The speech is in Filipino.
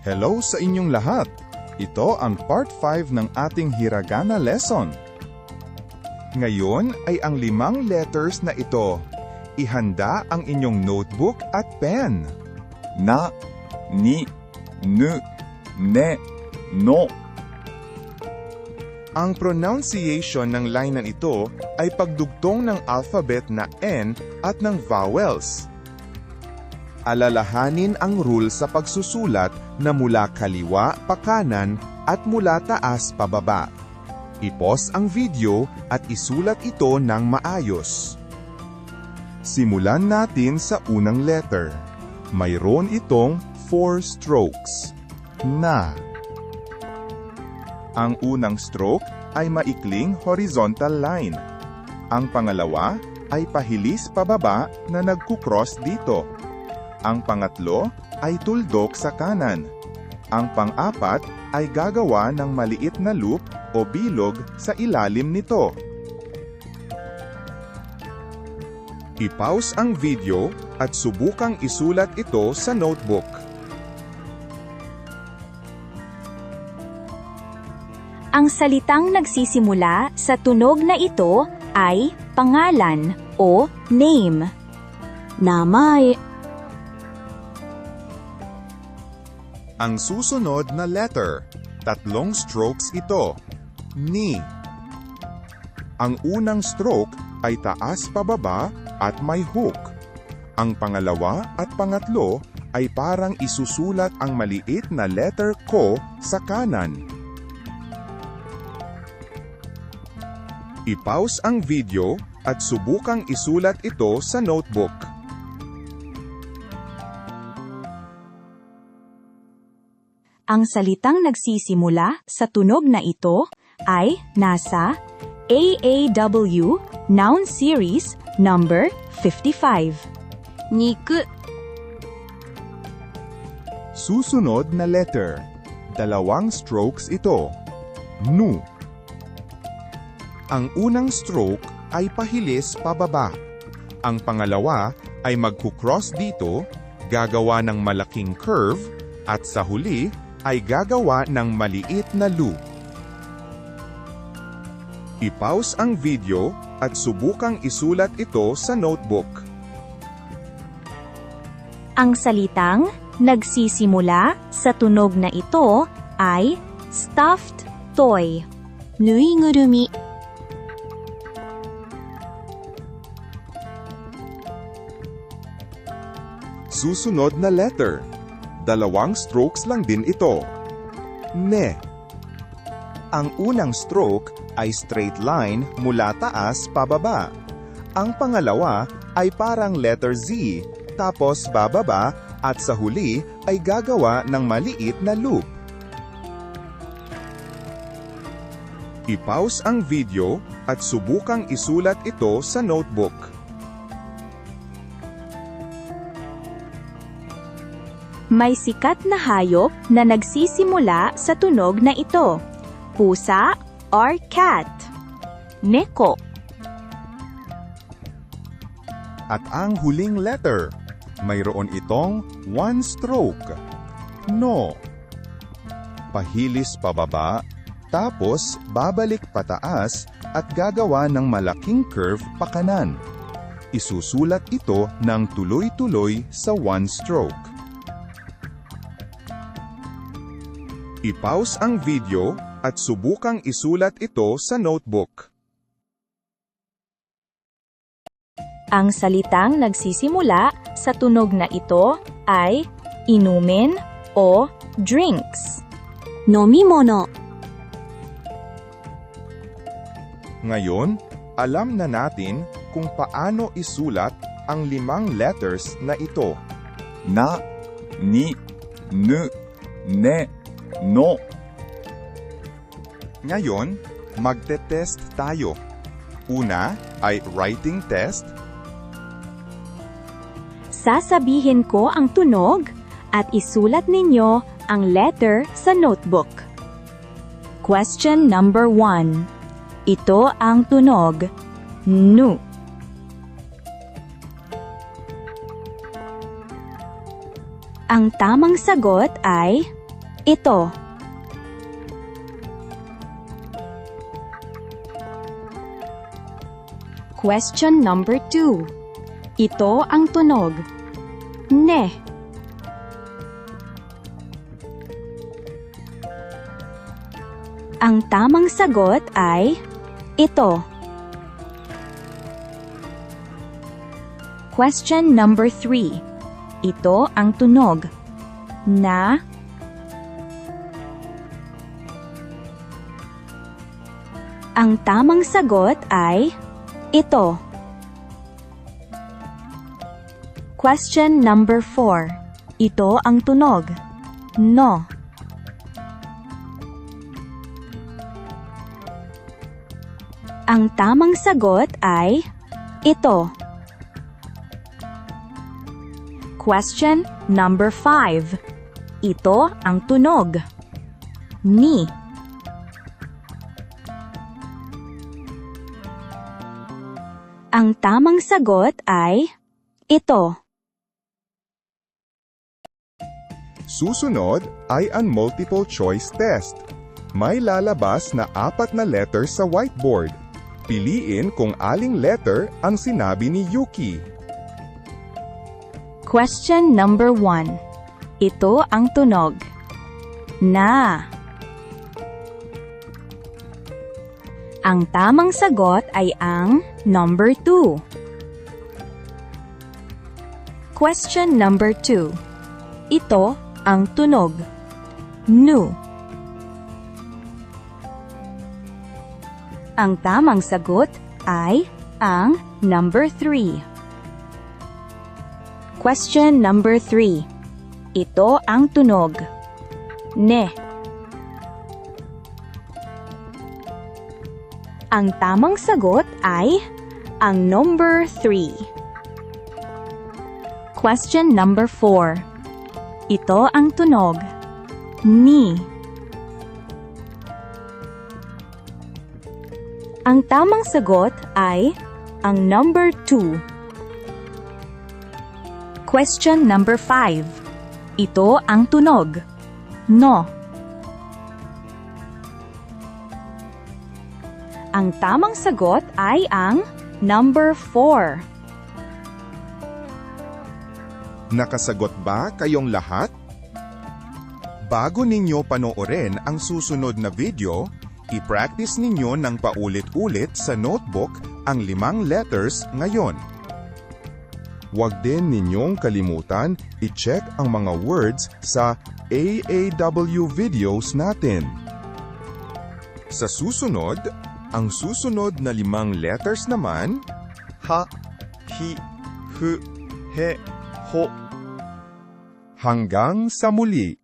Hello sa inyong lahat! Ito ang part 5 ng ating hiragana lesson. Ngayon ay ang 5 letters na ito. Ihanda ang inyong notebook at pen. Na, ni, nu, ne, no. Ang pronunciation ng line na ito ay pagdugtong ng alphabet na N at ng vowels. Alalahanin ang rule sa pagsusulat na mula kaliwa pa kanan at mula taas pa baba. I-pause ang video at isulat ito ng maayos. Simulan natin sa unang letter. Mayroon itong 4 strokes. Na. Ang unang stroke ay maikling horizontal line. Ang pangalawa ay pahilis pababa na nagkukross dito. Ang pangatlo ay tuldok sa kanan. Ang pang-apat ay gagawa ng maliit na loop o bilog sa ilalim nito. I-pause ang video at subukang isulat ito sa notebook. Ang salitang nagsisimula sa tunog na ito ay pangalan o name. Namae. Ang susunod na letter, 3 strokes ito. Ni. Ang unang stroke ay taas pababa at may hook. Ang pangalawa at pangatlo ay parang isusulat ang maliit na letter ko sa kanan. I-pause ang video at subukang isulat ito sa notebook. Ang salitang nagsisimula sa tunog na ito ay nasa AAW Noun Series number 55. Niku. Susunod na letter, 2 strokes ito. Nu. Ang unang stroke ay pahilis pababa. Ang pangalawa ay magkukross dito, gagawa ng malaking curve, at sa huli ay gagawa ng maliit na loop. I-pause ang video at subukang isulat ito sa notebook. Ang salitang nagsisimula sa tunog na ito ay stuffed toy. Nuigurumi. Susunod na letter, 2 strokes lang din ito. Ne. Ang unang stroke ay straight line mula taas pababa. Ang pangalawa ay parang letter Z, tapos bababa at sa huli ay gagawa ng maliit na loop. I-pause ang video at subukang isulat ito sa notebook. May sikat na hayop na nagsisimula sa tunog na ito. Pusa or cat. Neko. At ang huling letter, mayroon itong 1 stroke. No. Pahilis pababa, tapos babalik pataas at gagawa ng malaking curve pa kanan. Isusulat ito ng tuloy-tuloy sa 1 stroke. I-pause ang video at subukang isulat ito sa notebook. Ang salitang nagsisimula sa tunog na ito ay inumin o drinks. Nomimono. Ngayon, alam na natin kung paano isulat ang 5 letters na ito. Na, ni, nu, ne, no. Ngayon, magte-test tayo. Una ay writing test. Sasabihin ko ang tunog at isulat ninyo ang letter sa notebook. Question number 1. Ito ang tunog. Nu. Ang tamang sagot ay Ito. Question number 2. Ito ang tunog. Ne. Ang tamang sagot ay ito. Question number 3. Ito ang tunog. Na. Ang tamang sagot ay ito. Question number 4. Ito ang tunog. No. Ang tamang sagot ay ito. Question number 5. Ito ang tunog. Ni. Ang tamang sagot ay ito. Susunod ay ang multiple choice test. May lalabas na 4 na letters sa whiteboard. Piliin kung aling letter ang sinabi ni Yuki. Question number 1. Ito ang tunog. Na. Ang tamang sagot ay ang number 2. Question number 2. Ito ang tunog. Nu. Ang tamang sagot ay ang number 3. Question number 3. Ito ang tunog. Ne. Ang tamang sagot ay ang number 3. Question number 4. Ito ang tunog. Ni. Ang tamang sagot ay ang number 2. Question number 5. Ito ang tunog. No. Ang tamang sagot ay ang number 4. Nakasagot ba kayong lahat? Bago ninyo panoorin ang susunod na video, i-practice ninyo ng paulit-ulit sa notebook ang 5 letters ngayon. Huwag din ninyong kalimutan i-check ang mga words sa AAW videos natin. Sa susunod, ang susunod na 5 letters naman, ha, hi, hu, he, ho. hanggang sa muli.